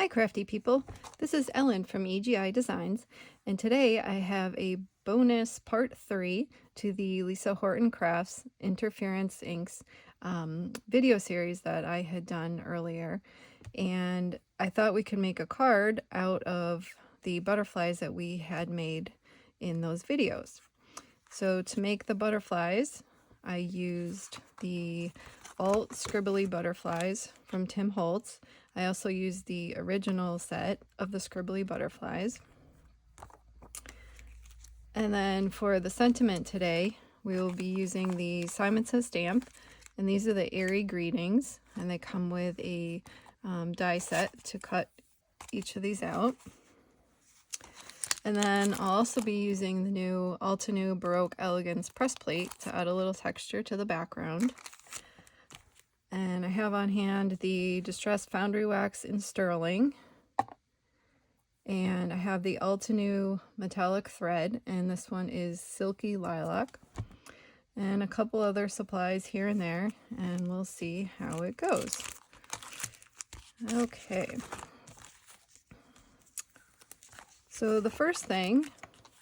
Hi crafty people, this is Ellen from EGI Designs, and today I have a bonus part 3 to the Lisa Horton Crafts Interference Inks video series that I had done earlier. And I thought we could make a card out of the butterflies that we had made in those videos. So to make the butterflies, I used the Scribbly Butterflies from Tim Holtz. I also used the original set of the Scribbly Butterflies. And then for the sentiment today, we will be using the Simon Says stamp, and these are the Airy greetings, and they come with a die set to cut each of these out. And then I'll also be using the new Altenew Baroque Elegance press plate to add a little texture to the background. And I have on hand the Distressed Foundry Wax in Sterling. And I have the Altenew metallic thread, and this one is Silky Lilac. And a couple other supplies here and there, and we'll see how it goes. Okay. So the first thing,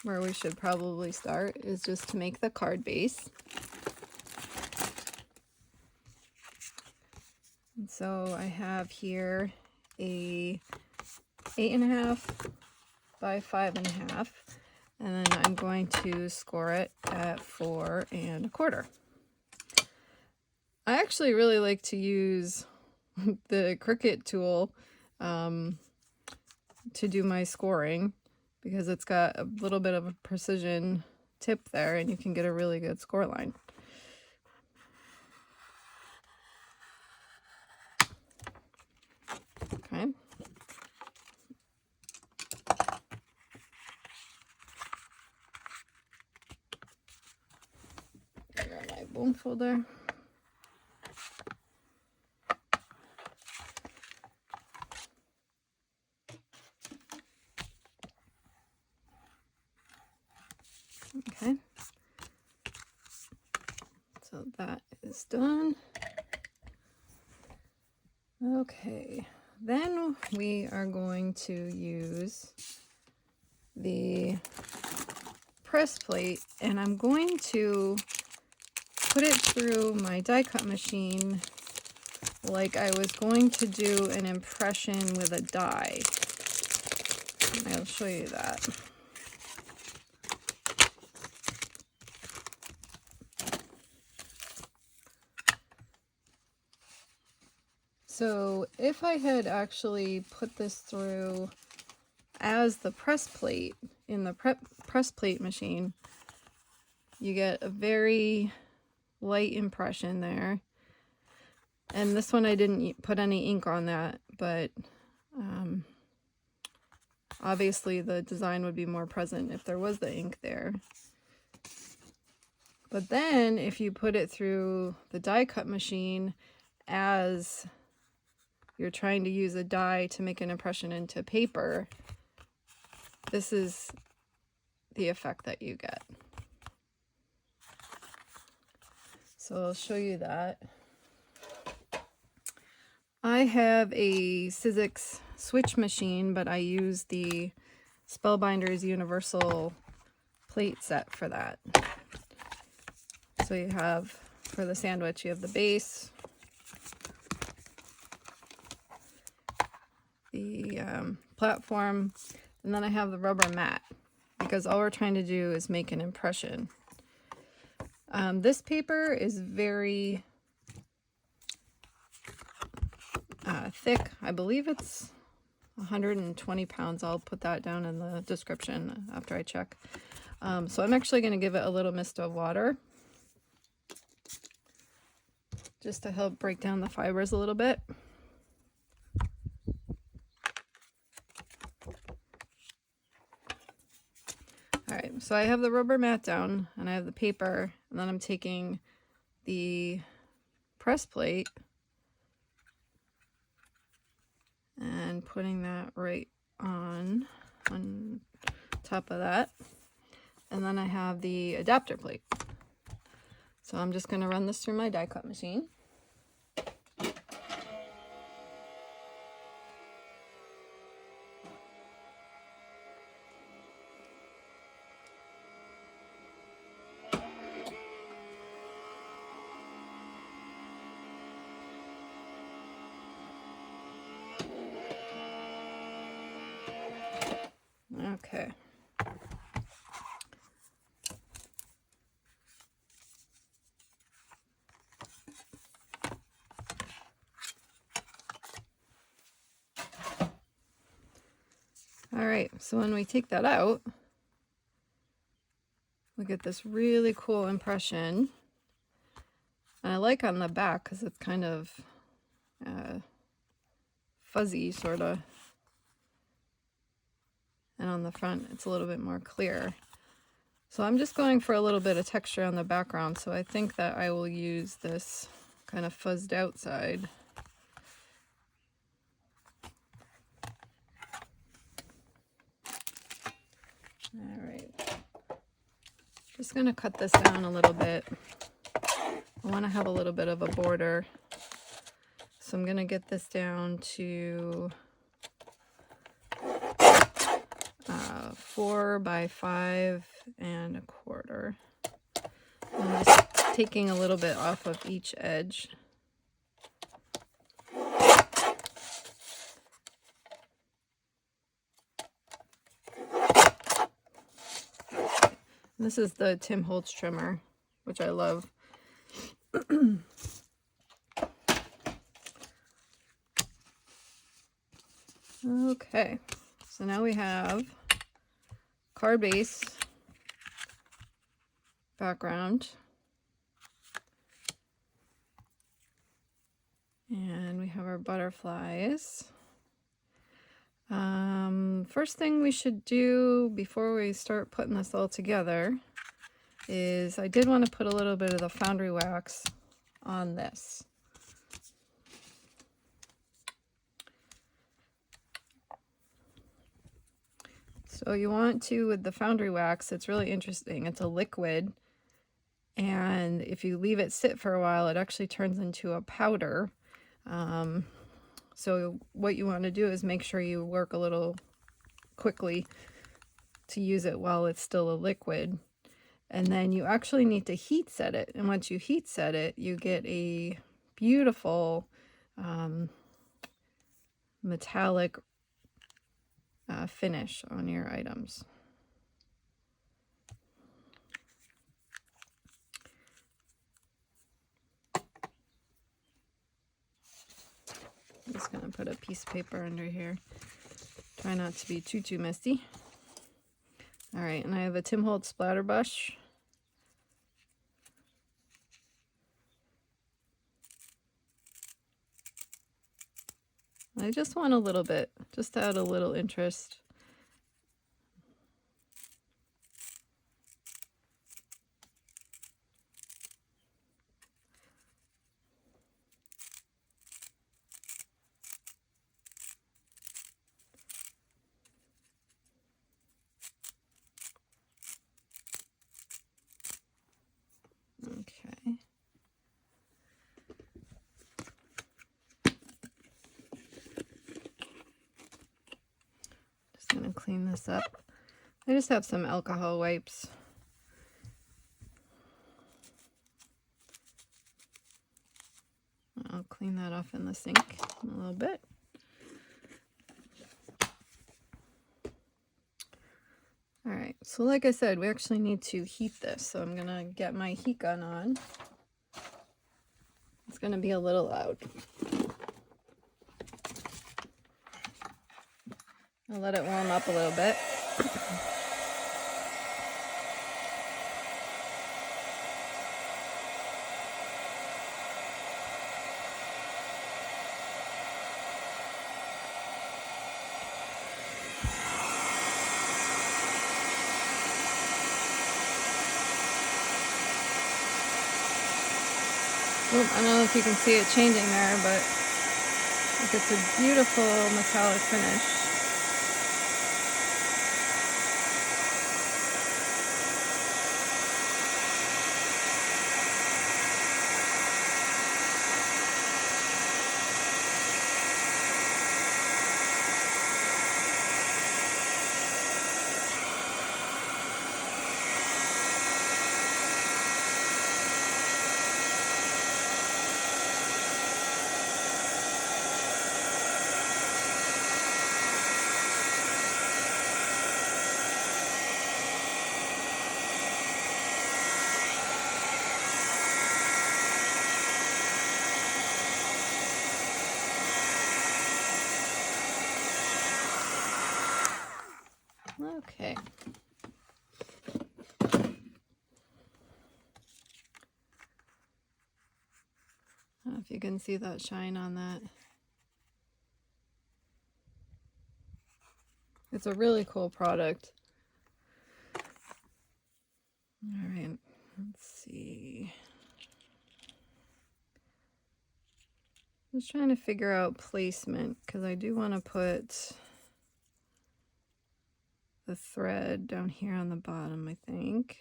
where we should probably start, is just to make the card base. And so I have here a 8.5 by 5.5, and then I'm going to score it at 4 1/4. I actually really like to use the Cricut tool to do my scoring, because it's got a little bit of a precision tip there, and you can get a really good score line. Okay. Grab my bone folder. Okay. So that is done. Okay. Then we are going to use the press plate, and I'm going to put it through my die cut machine like I was going to do an impression with a die. And I'll show you that. So if I had actually put this through as the press plate in the press plate machine, you get a very light impression there. And this one I didn't put any ink on that, but obviously the design would be more present if there was the ink there. But then if you put it through the die cut machine as you're trying to use a die to make an impression into paper, this is the effect that you get. So I'll show you that. I have a Sizzix switch machine, but I use the Spellbinders Universal plate set for that. So you have, for the sandwich, you have the base, the platform, and then I have the rubber mat, because all we're trying to do is make an impression. This paper is very thick. I believe it's 120 pounds. I'll put that down in the description after I check. So I'm actually going to give it a little mist of water, just to help break down the fibers a little bit. Alright, so I have the rubber mat down, and I have the paper, and then I'm taking the press plate and putting that right on top of that. And then I have the adapter plate. So I'm just going to run this through my die cut machine. Okay. All right, so when we take that out, we get this really cool impression. And I like on the back because it's kind of fuzzy, sort of. And on the front, it's a little bit more clear. So I'm just going for a little bit of texture on the background, so I think that I will use this kind of fuzzed out side. All right. Just going to cut this down a little bit. I want to have a little bit of a border. So I'm going to get this down to 4 by 5 1/4. I'm just taking a little bit off of each edge. This is the Tim Holtz trimmer, which I love. Okay, so now we have card base background. And we have our butterflies. First thing we should do before we start putting this all together is I did want to put a little bit of the Foundry Wax on this. So you want to, with the Foundry Wax, it's really interesting. It's a liquid, and if you leave it sit for a while, it actually turns into a powder. So what you want to do is make sure you work a little quickly to use it while it's still a liquid. And then you actually need to heat set it. And once you heat set it, you get a beautiful metallic finish on your items. I'm just going to put a piece of paper under here. Try not to be too messy. All right, and I have a Tim Holtz splatter brush. I just want a little bit, just to add a little interest. Okay. Just gonna clean this up. I just have some alcohol wipes. I'll clean that off in the sink in a little bit. All right, so like I said, we actually need to heat this. So I'm gonna get my heat gun on. It's gonna be a little loud. I'll let it warm up a little bit. Oh, I don't know if you can see it changing there, but it's a beautiful metallic finish. Okay. I don't know if you can see that shine on that. It's a really cool product. All right, let's see. Just trying to figure out placement because I do want to put the thread down here on the bottom, I think.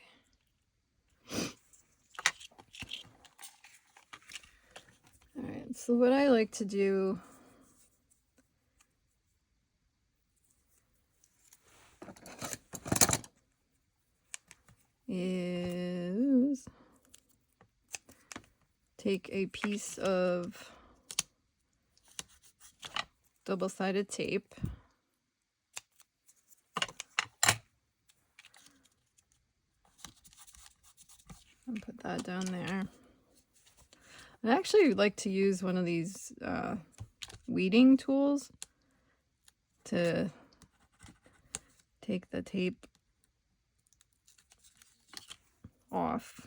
All right, so what I like to do is take a piece of double-sided tape and put that down there. I actually like to use one of these weeding tools to take the tape off,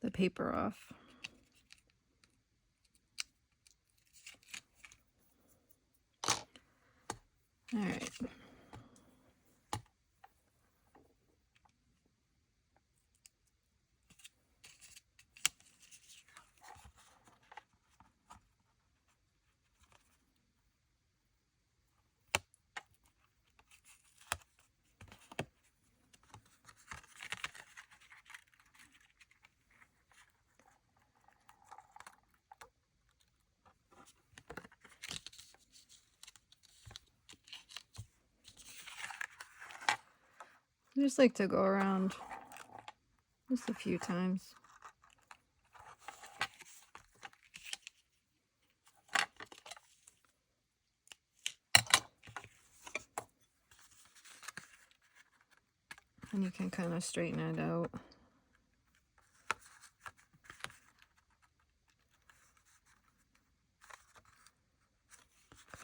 the paper off. All right. I just like to go around just a few times. And you can kind of straighten it out.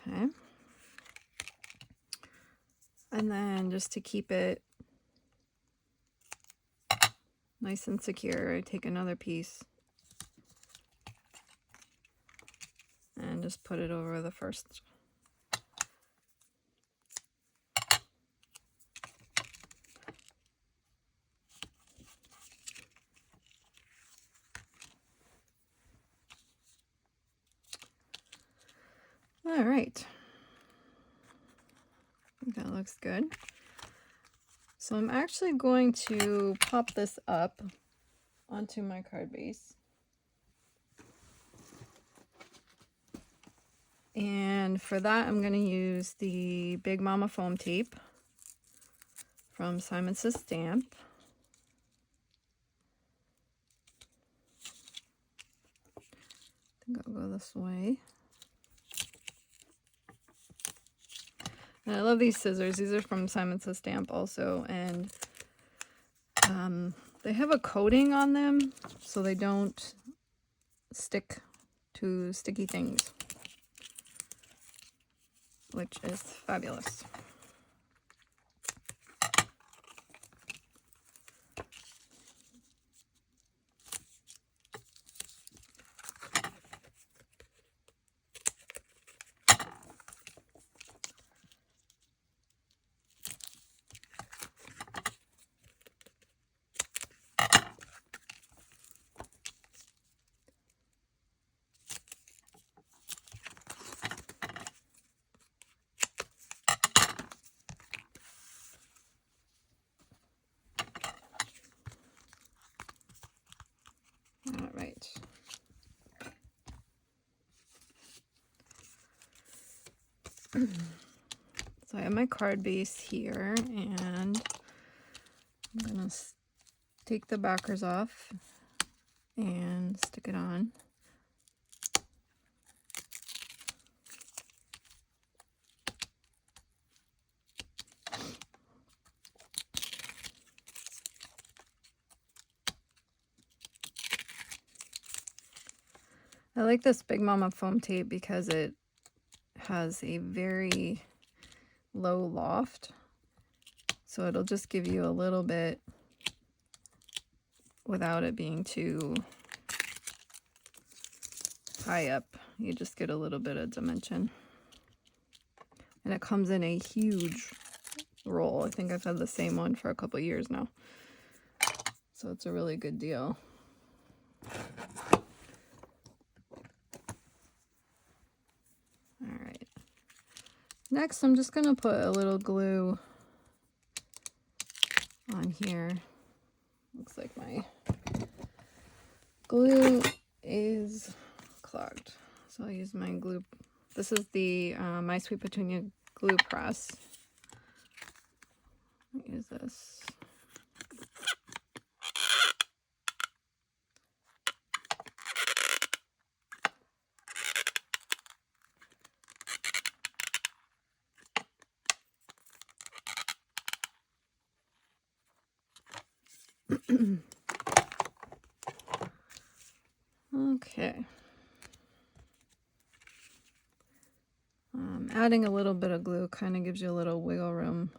Okay. And then just to keep it nice and secure, I take another piece and just put it over the first. All right. I think that looks good. So I'm actually going to pop this up onto my card base. And for that, I'm going to use the Big Momma foam tape from Simon Says Stamp. I think I'll go this way. And I love these scissors. These are from Simon Says Stamp also, and they have a coating on them so they don't stick to sticky things, which is fabulous. All right. So I have my card base here, and I'm going to take the backers off and stick it on. I like this Big Momma foam tape because it has a very low loft, So it'll just give you a little bit without it being too high up. You just get a little bit of dimension. And it comes in a huge roll. I think I've had the same one for a couple years now. So it's a really good deal. All right. Next, I'm just going to put a little glue on here. Looks like my glue is clogged. So I'll use my glue. This is the My Sweet Petunia glue press. I'll use this. Okay. Adding a little bit of glue kind of gives you a little wiggle room.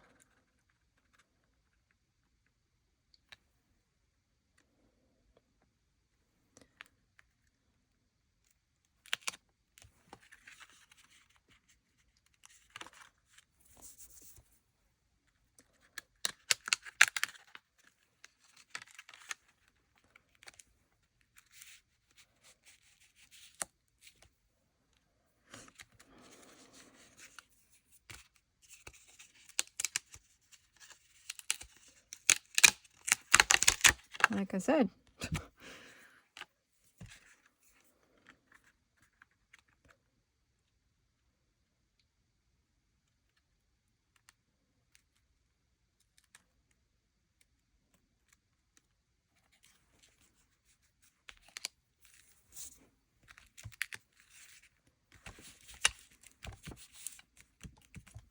Like I said.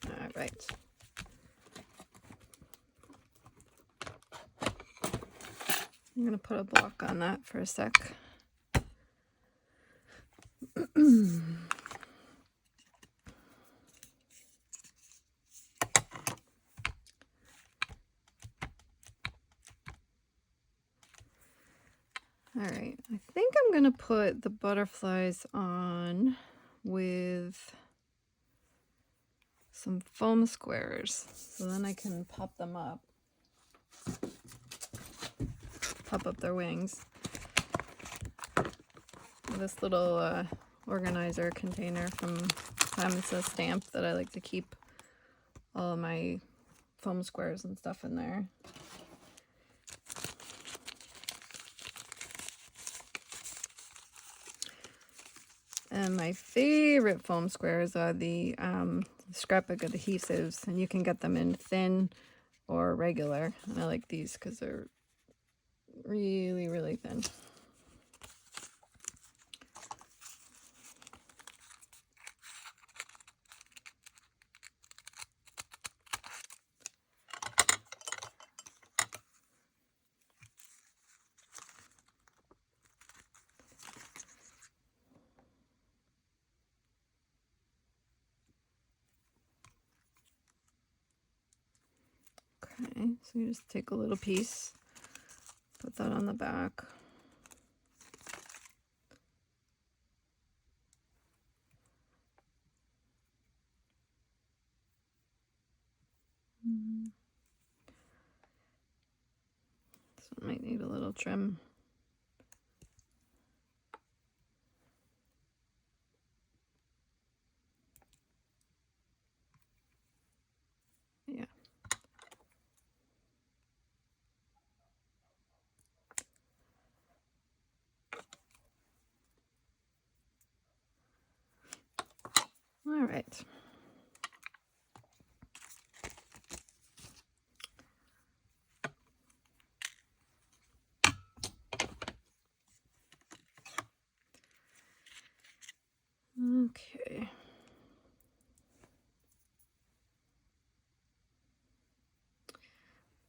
All right. I'm going to put a block on that for a sec. All right, I think I'm going to put the butterflies on with some foam squares, so then I can pop them up. Pop up their wings. This little organizer container from It's a stamp that I like to keep all of my foam squares and stuff in there. And my favorite foam squares are the scrapbook adhesives, and you can get them in thin or regular. And I like these because they're really, really thin. Okay, so you just take a little piece, put that on the back. This one might need a little trim. Yeah. All right. Okay.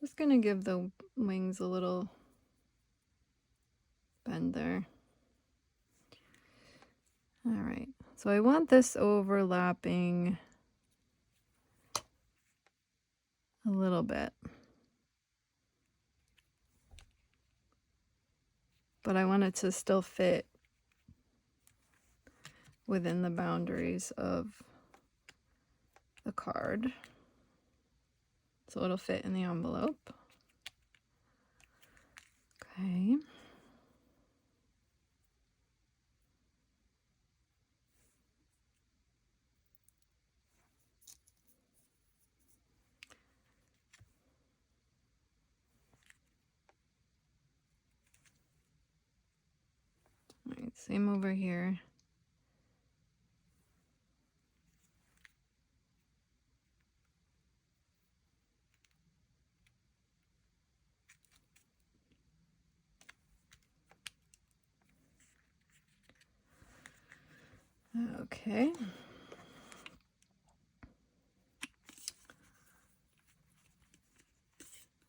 Just gonna give the wings a little bend there. All right, so I want this overlapping a little bit. but I want it to still fit within the boundaries of the card. So it'll fit in the envelope. Okay. All right, same over here. Okay.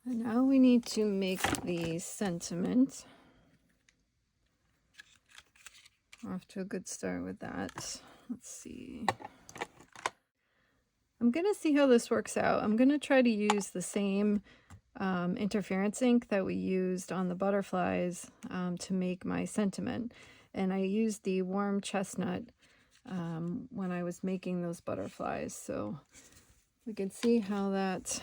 And now we need to make the sentiment. We're off to a good start with that. Let's see. I'm going to see how this works out. I'm going to try to use the same interference ink that we used on the butterflies to make my sentiment. And I used the warm chestnut when I was making those butterflies. So we can see how that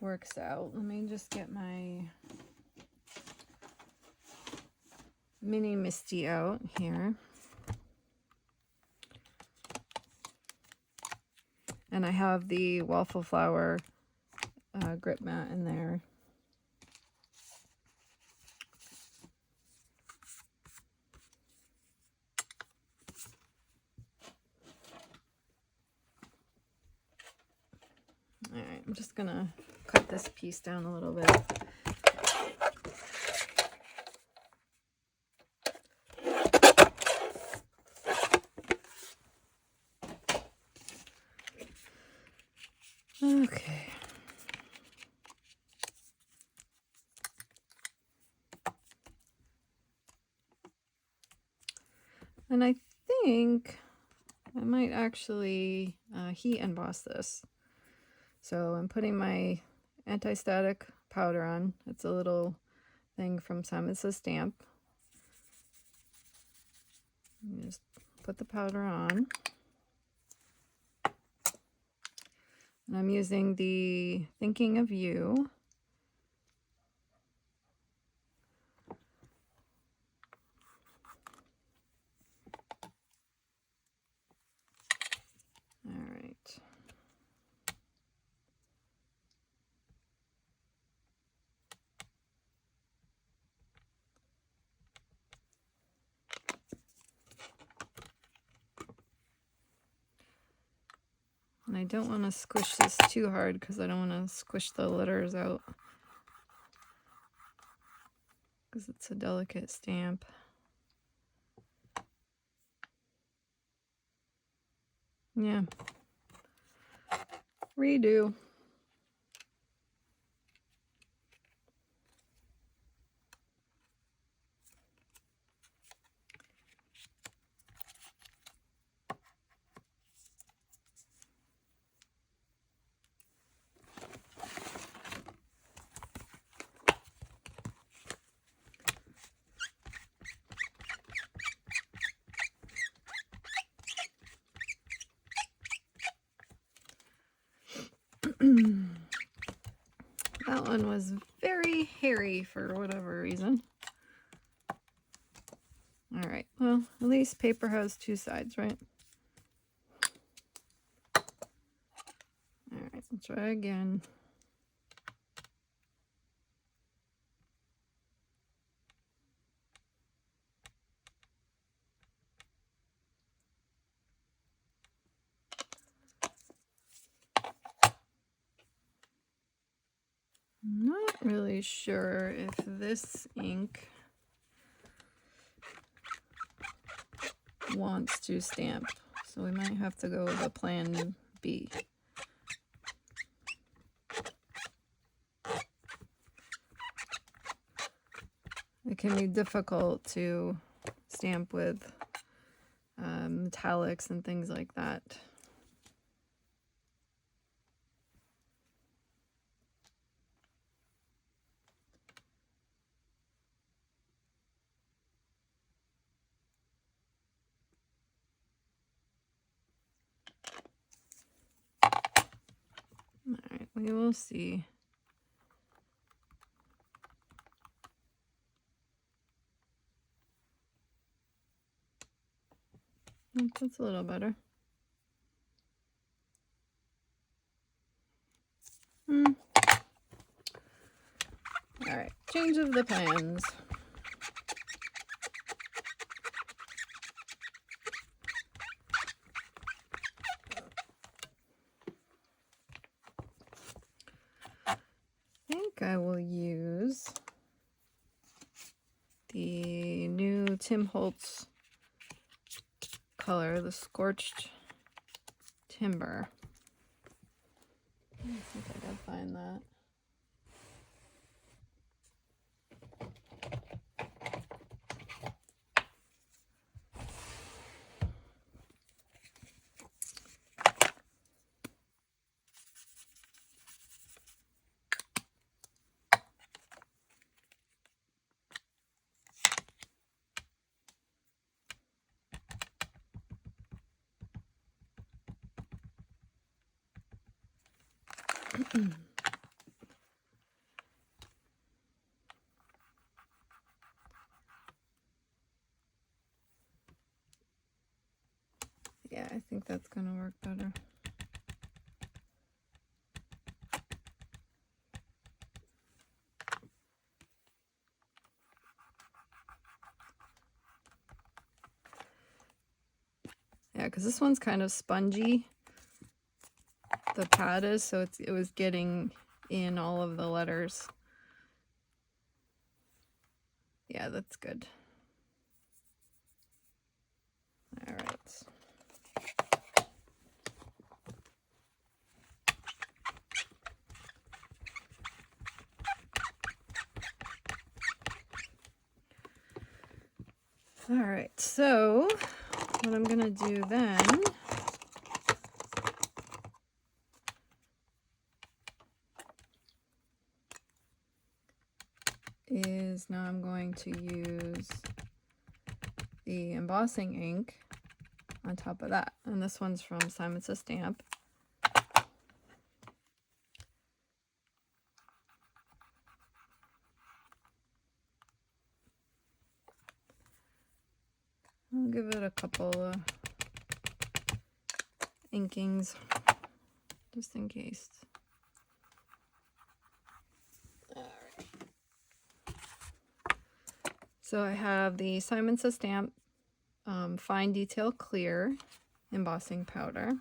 works out. Let me just get my mini Misty out here. And I have the waffle flower grip mat in there. All right, I'm just gonna cut this piece down a little bit. Okay. And I think I might actually heat emboss this. So I'm putting my anti-static powder on. It's a little thing from Simon Says Stamp. Just put the powder on. And I'm using the Thinking of You. All right. And I don't want to squish this too hard because I don't want to squish the letters out, because it's a delicate stamp. Yeah. Redo. That one was very hairy for whatever reason. All right, well, at least paper has two sides, right? All right, let's try again. Not really sure if this ink wants to stamp, so we might have to go with a plan B. It can be difficult to stamp with metallics and things like that. We will see. That's a little better. All right, change of the plans. I think I will use the new Tim Holtz color, the Scorched Timber. I think I gotta find that. Yeah, I think that's gonna work better. Yeah, because this one's kind of spongy. The pad is, so it was getting in all of the letters. Yeah, that's good. All right. All right, so what I'm gonna do then is now I'm going to use the embossing ink on top of that. And this one's from Simon Says Stamp. I'll give it a couple of inkings just in case. All right. So I have the Simon Says Stamp Fine Detail Clear embossing powder.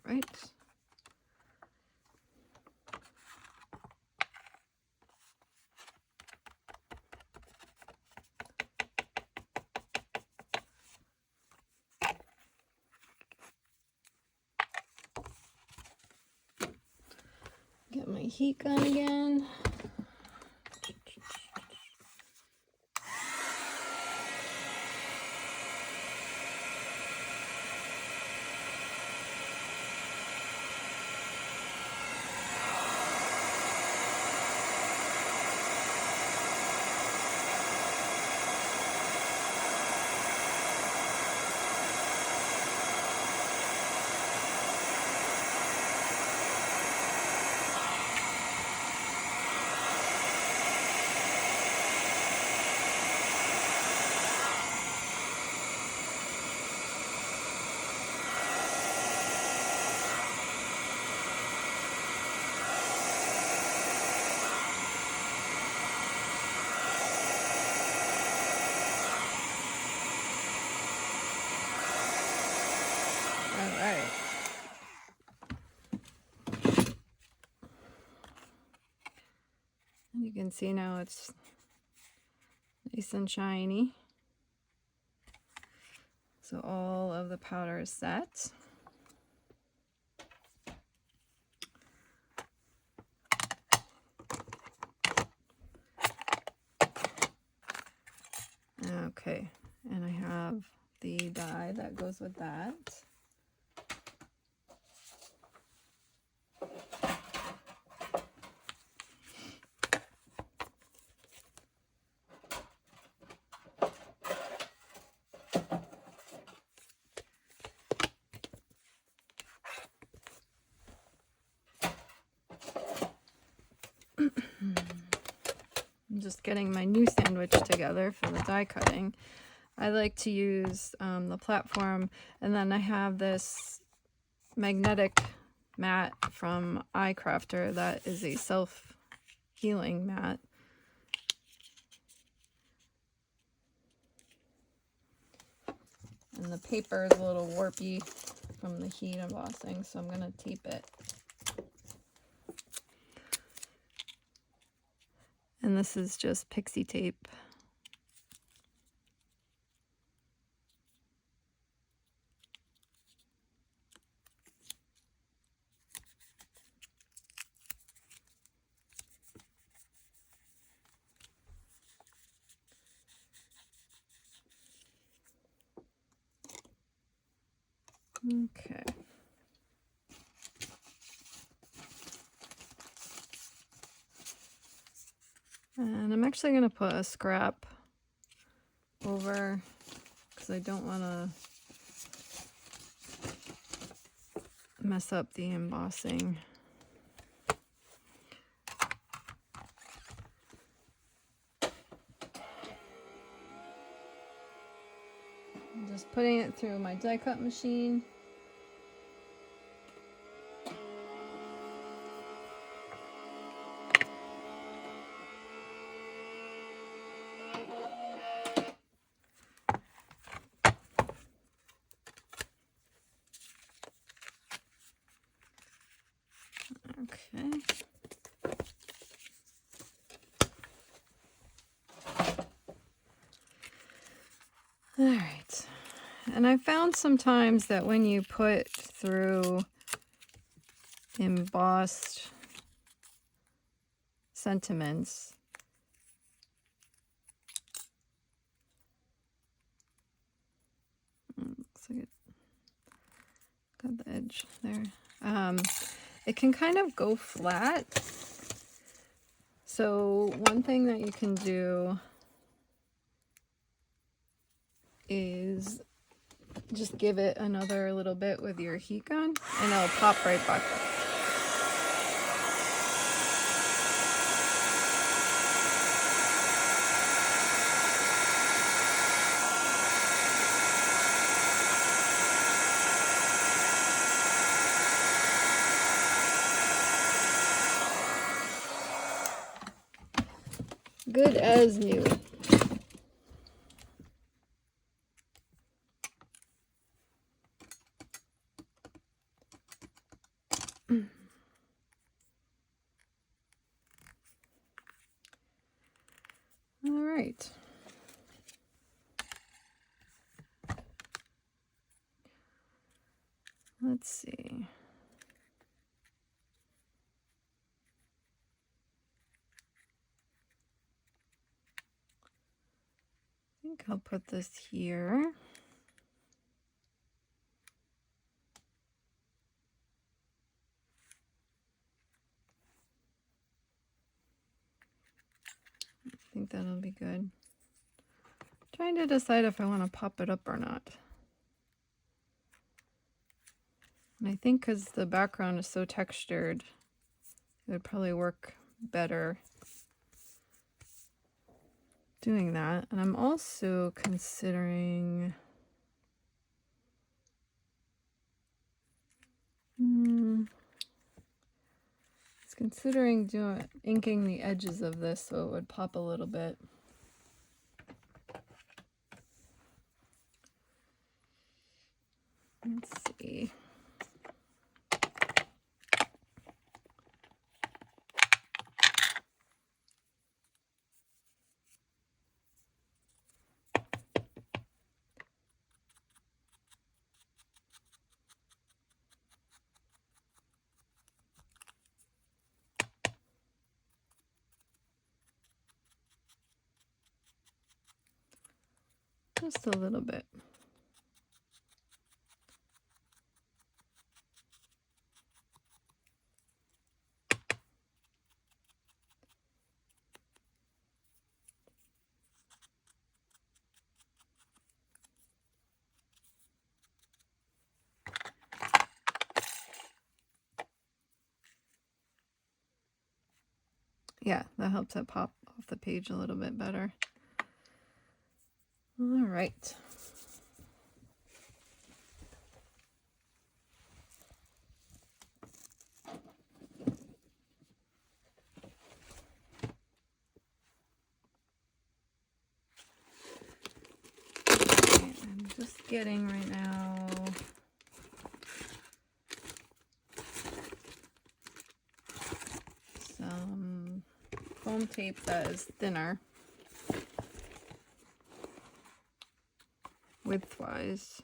All right. Get my heat gun again. All right. And you can see now it's nice and shiny. So all of the powder is set. Okay, and I have the dye that goes with that. I'm just getting my new sandwich together for the die cutting. I like to use the platform, and then I have this magnetic mat from iCrafter that is a self-healing mat. And the paper is a little warpy from the heat embossing, so I'm going to tape it. And this is just pixie tape. Okay. And I'm actually going to put a scrap over because I don't want to mess up the embossing. I'm just putting it through my die cut machine. Okay. All right. And I found sometimes that when you put through embossed sentiments, looks like it got the edge there. It can kind of go flat. So one thing that you can do is just give it another little bit with your heat gun and it'll pop right back up. Good as new. All right. Let's see. I think I'll put this here. I think that'll be good. Trying to decide if I want to pop it up or not. And I think because the background is so textured, it would probably work better doing that. And I'm also considering inking the edges of this so it would pop a little bit. Let's see. Just a little bit. Yeah, that helps it pop off the page a little bit better. All right. I'm just getting right now some foam tape that is thinner widthwise.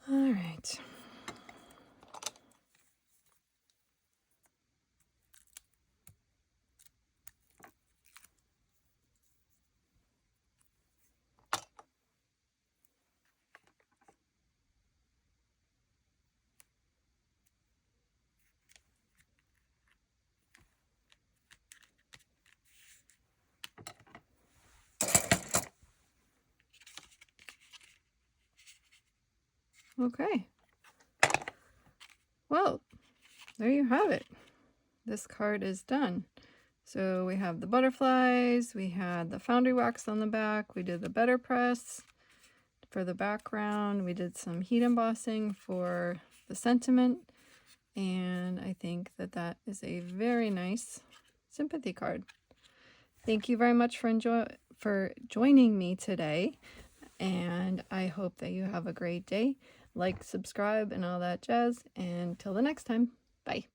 All right. Okay. Well, there you have it. This card is done. So we have the butterflies, we had the foundry wax on the back, we did the better press for the background, we did some heat embossing for the sentiment, and I think that that is a very nice sympathy card. Thank you very much for joining me today, and I hope that you have a great day. Like, subscribe, and all that jazz, and till the next time, bye.